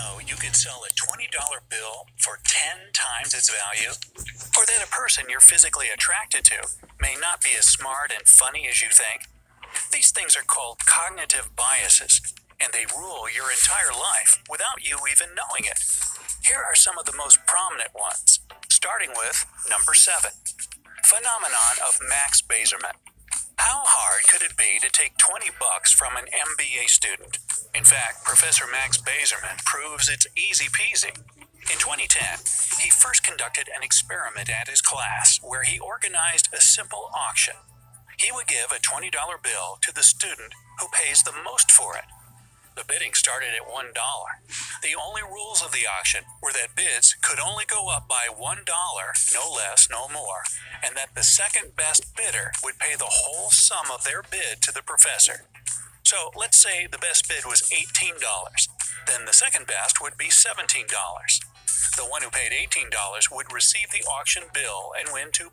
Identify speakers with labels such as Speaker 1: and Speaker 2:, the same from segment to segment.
Speaker 1: know you could sell a $20 bill for 10 times its value? Or that a person you're physically attracted to may not be as smart and funny as you think? These things are called cognitive biases, and they rule your entire life without you even knowing it. Here are some of the most prominent ones, starting with number 7. Phenomenon of Max Bazerman. How hard could it be to take $20 from an MBA student? In fact, Professor Max Bazerman proves it's easy peasy. In 2010, he first conducted an experiment at his class where he organized a simple auction. He would give a $20 bill to the student who pays the most for it. The bidding started at $1. The only rules of the auction were that bids could only go up by $1, no less, no more, and that the second best bidder would pay the whole sum of their bid to the professor. So let's say the best bid was $18. Then the second best would be $17. The one who paid $18 would receive the auction bill and win $2,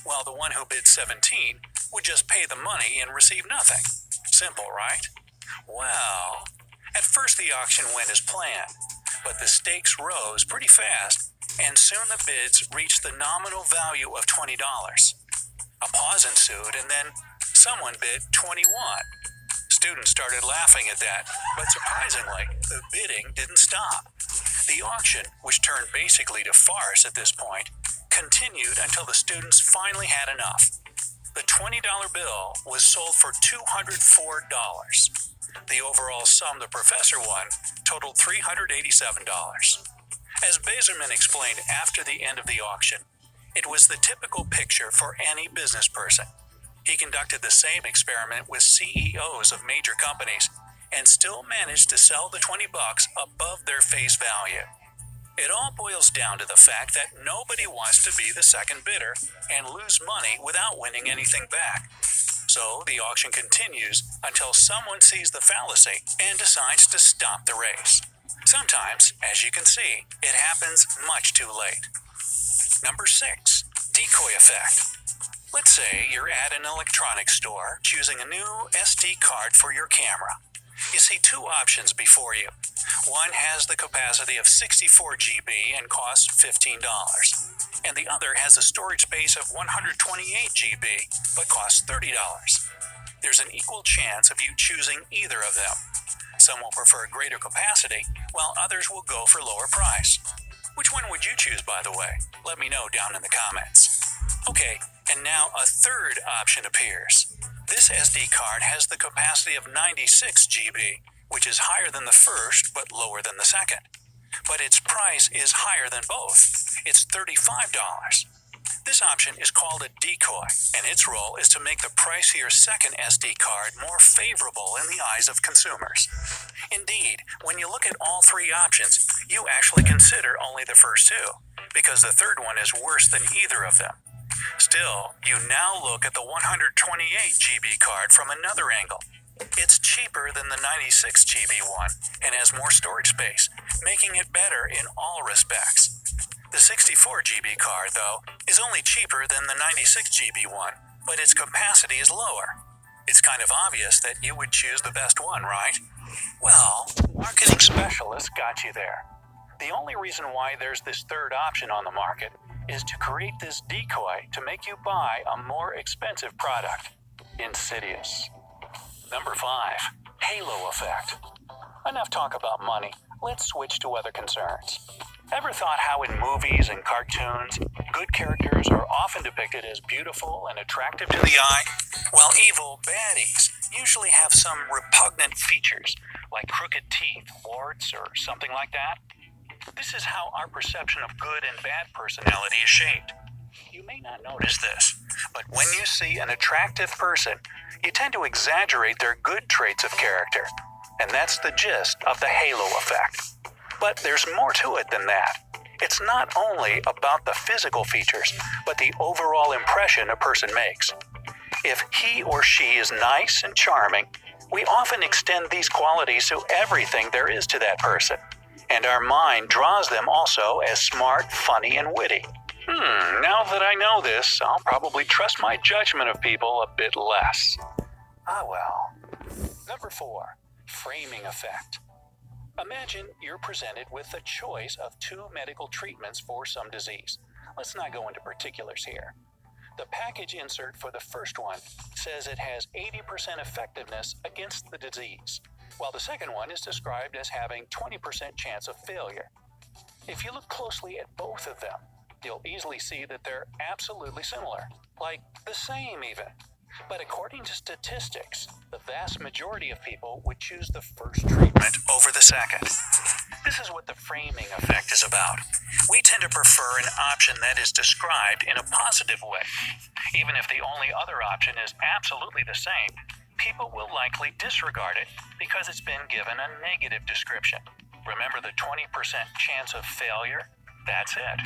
Speaker 1: while the one who bid $17 would just pay the money and receive nothing. Simple, right? Well, at first the auction went as planned, but the stakes rose pretty fast, and soon the bids reached the nominal value of $20. A pause ensued, and then someone bid $21. Students started laughing at that, but surprisingly, the bidding didn't stop. The auction, which turned basically to farce at this point, continued until the students finally had enough. The $20 bill was sold for $204. The overall sum the professor won totaled $387. As Bazerman explained after the end of the auction, it was the typical picture for any business person. He conducted the same experiment with CEOs of major companies and still managed to sell the $20 above their face value. It all boils down to the fact that nobody wants to be the second bidder and lose money without winning anything back. So the auction continues until someone sees the fallacy and decides to stop the race. Sometimes, as you can see, it happens much too late. Number 6, decoy effect. Let's say you're at an electronics store choosing a new SD card for your camera. You see 2 options before you. One has the capacity of 64 GB and costs $15, and the other has a storage space of 128 GB but costs $30. There's an equal chance of you choosing either of them. Some will prefer greater capacity, while others will go for lower price. Which one would you choose, by the way? Let me know down in the comments. Okay, and now a third option appears. This SD card has the capacity of 96 GB, which is higher than the first but lower than the second. But its price is higher than both. It's $35. This option is called a decoy, and its role is to make the pricier second SD card more favorable in the eyes of consumers. Indeed, when you look at all 3 options, you actually consider only the first 2, because the third one is worse than either of them. Still, you now look at the 128 GB card from another angle. It's cheaper than the 96 GB one and has more storage space, making it better in all respects. The 64 GB card, though, is only cheaper than the 96 GB one, but its capacity is lower. It's kind of obvious that you would choose the best one, right? Well, marketing specialists got you there. The only reason why there's this third option on the market is to create this decoy to make you buy a more expensive product. Insidious. Number 5, halo effect. Enough talk about money. Let's switch to other concerns. Ever thought how in movies and cartoons, good characters are often depicted as beautiful and attractive to the eye, while evil baddies usually have some repugnant features, like crooked teeth, warts, or something like that? This is how our perception of good and bad personality is shaped. You may not notice this, but when you see an attractive person, you tend to exaggerate their good traits of character, and that's the gist of the halo effect. But there's more to it than that. It's not only about the physical features, but the overall impression a person makes. If he or she is nice and charming, we often extend these qualities to everything there is to that person, and our mind draws them also as smart, funny, and witty. Now that I know this, I'll probably trust my judgment of people a bit less. Ah well. Number 4, framing effect. Imagine you're presented with the choice of two medical treatments for some disease. Let's not go into particulars here. The package insert for the first one says it has 80% effectiveness against the disease, while the second one is described as having 20% chance of failure. If you look closely at both of them, you'll easily see that they're absolutely similar, like the same even. But according to statistics, the vast majority of people would choose the first treatment over the second. This is what the framing effect is about. We tend to prefer an option that is described in a positive way. Even if the only other option is absolutely the same, people will likely disregard it because it's been given a negative description. Remember the 20% chance of failure? That's it.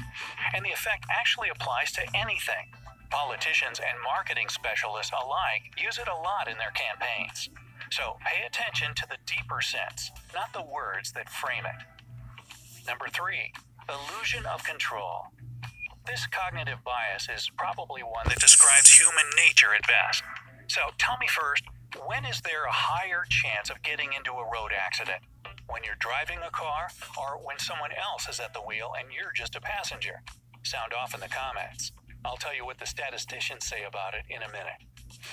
Speaker 1: And the effect actually applies to anything. Politicians and marketing specialists alike use it a lot in their campaigns. So pay attention to the deeper sense, not the words that frame it. Number 3, illusion of control. This cognitive bias is probably one that describes human nature at best. So tell me first, when is there a higher chance of getting into a road accident? When you're driving a car, or when someone else is at the wheel and you're just a passenger? Sound off in the comments. I'll tell you what the statisticians say about it in a minute.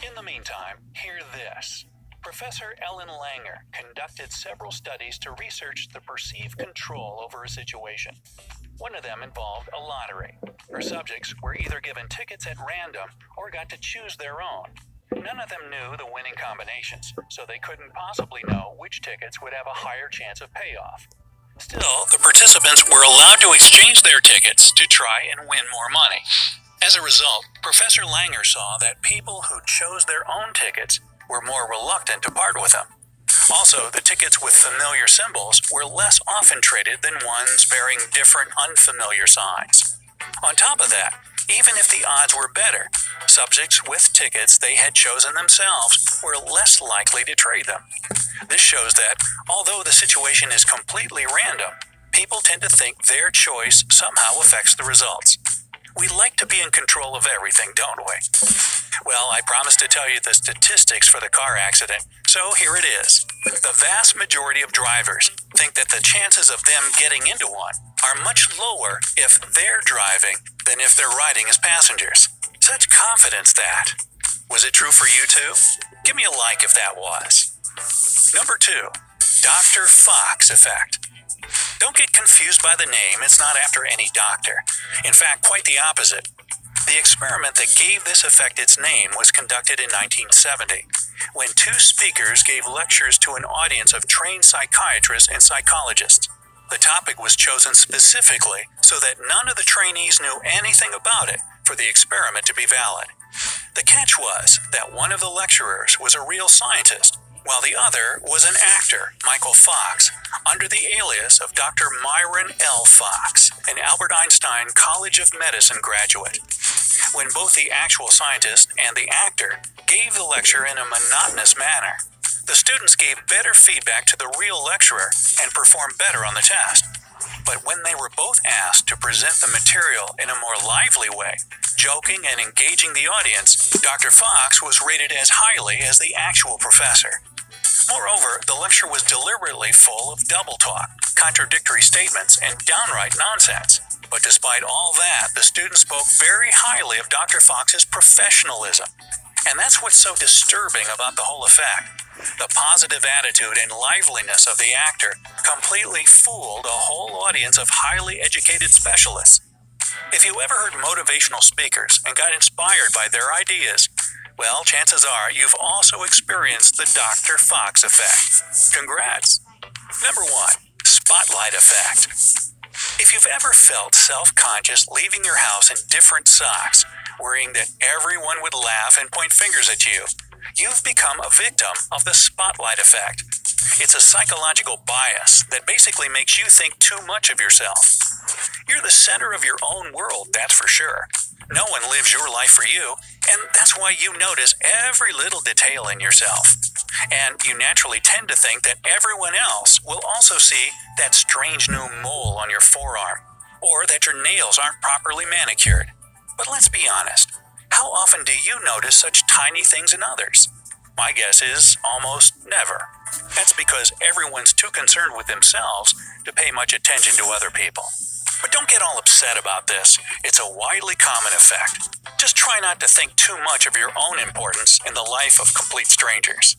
Speaker 1: In the meantime, hear this. Professor Ellen Langer conducted several studies to research the perceived control over a situation. One of them involved a lottery. Her subjects were either given tickets at random or got to choose their own. None of them knew the winning combinations, so they couldn't possibly know which tickets would have a higher chance of payoff. Still, the participants were allowed to exchange their tickets to try and win more money. As a result, Professor Langer saw that people who chose their own tickets were more reluctant to part with them. Also, the tickets with familiar symbols were less often traded than ones bearing different unfamiliar signs. On top of that, even if the odds were better, subjects with tickets they had chosen themselves were less likely to trade them. This shows that, although the situation is completely random, people tend to think their choice somehow affects the results. We like to be in control of everything, don't we? Well, I promised to tell you the statistics for the car accident, so here it is. The vast majority of drivers think that the chances of them getting into one are much lower if they're driving than if they're riding as passengers. Such confidence that. Was it true for you too? Give me a like if that was. Number 2, Dr. Fox effect. Don't get confused by the name, it's not after any doctor. In fact, quite the opposite. The experiment that gave this effect its name was conducted in 1970, when 2 speakers gave lectures to an audience of trained psychiatrists and psychologists. The topic was chosen specifically so that none of the trainees knew anything about it for the experiment to be valid. The catch was that one of the lecturers was a real scientist, while the other was an actor, Michael Fox, under the alias of Dr. Myron L. Fox, an Albert Einstein College of Medicine graduate. When both the actual scientist and the actor gave the lecture in a monotonous manner, the students gave better feedback to the real lecturer and performed better on the test. But when they were both asked to present the material in a more lively way, joking and engaging the audience, Dr. Fox was rated as highly as the actual professor. Moreover, the lecture was deliberately full of double talk, contradictory statements, and downright nonsense. But despite all that, the students spoke very highly of Dr. Fox's professionalism. And that's what's so disturbing about the whole effect. The positive attitude and liveliness of the actor completely fooled a whole audience of highly educated specialists. If you ever heard motivational speakers and got inspired by their ideas, well, chances are you've also experienced the Dr. Fox effect. Congrats! Number 1, spotlight effect. If you've ever felt self-conscious leaving your house in different socks, worrying that everyone would laugh and point fingers at you, you've become a victim of the spotlight effect. It's a psychological bias that basically makes you think too much of yourself. You're the center of your own world, that's for sure. No one lives your life for you, and that's why you notice every little detail in yourself. And you naturally tend to think that everyone else will also see that strange new mole on your forearm, or that your nails aren't properly manicured. But let's be honest, how often do you notice such tiny things in others? My guess is almost never. That's because everyone's too concerned with themselves to pay much attention to other people. But don't get all upset about this. It's a widely common effect. Just try not to think too much of your own importance in the life of complete strangers.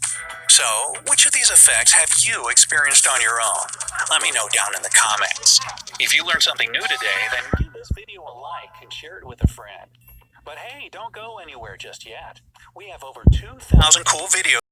Speaker 1: So, which of these effects have you experienced on your own? Let me know down in the comments. If you learned something new today, then give this video a like and share it with a friend. But hey, don't go anywhere just yet. We have over 2,000 cool videos